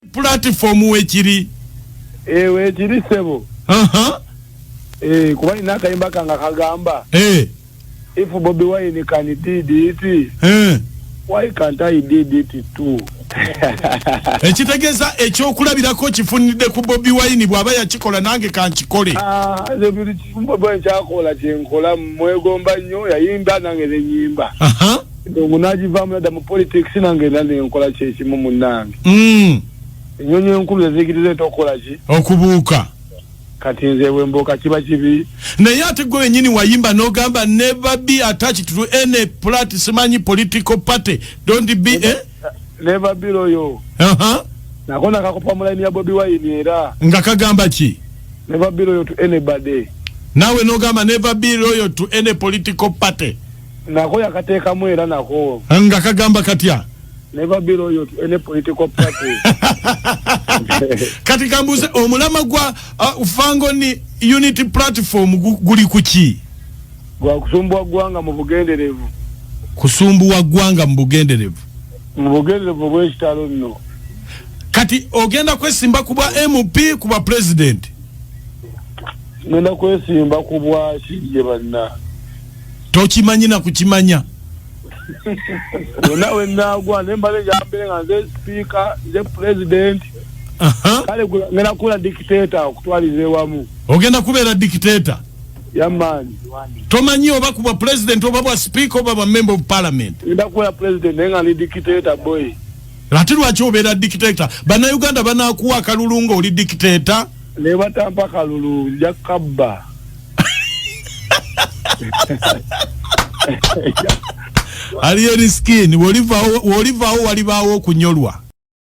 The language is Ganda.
platform wekiri wekiri sebo kuba nina akayimba kange kagamba if Bobi Wine can did it why can't I did it too? Ekitegeza ekyokulabirako kifunidde ku Bobi Wine bw'aba yakikola nange kankikole. Ebiri Bobi Wine kyakola Kyenkola mwegomba nnyo yayimba nange nenyimba. Munagivaamu yadda mu politics nange nenkola kyekimu munnange. Ennyonyi enkulu eziyigiriza etokola ki? Okubuuka. Kati nze bwembuuka kiba kibi. Naye ate gwe wennyini wayimba n'ogamba never be attached to any party simanyi political party. Don't be never be loyal. Nakona kakopa mulaini ya Bobi Wine era. Nga kagamba ki? Never be loyal to anybody. Nawe n'ogamba never be loyal to any political party. Nako yakateekamu era nako. Nga kagamba katya? Never be loyal to any political party. Kati kambuze omulama gwa ufango ni unity platform guli kuki? Gwa kusumbua gwanga mu bugenderevu. Kusumbua gwanga mu bugenderevu. Mu bugenderevu bw'ekitalo nno. Kati ogenda kwesimba kubwa MP kubwa president. Ngenda kwesimba kubwa kije banna. Tokimanyi na kukimanya. Nawe nagwa nembale jambere nga nze speaker nze president. Kale ngena kula dictator okutwalize wamu. Ogenda kubeera dictator. Yamani. Tomanyi oba kubwa president oba bwa speaker oba bwa member of parliament. Ngenda kula president nga ni dictator boy. Lati lwaki obeera dictator? Bana Uganda banakuwa kalulunga oli dictator. Ne batampa kalulu jakabba. Aliyo skin wolivawo walibawo kunyolwa.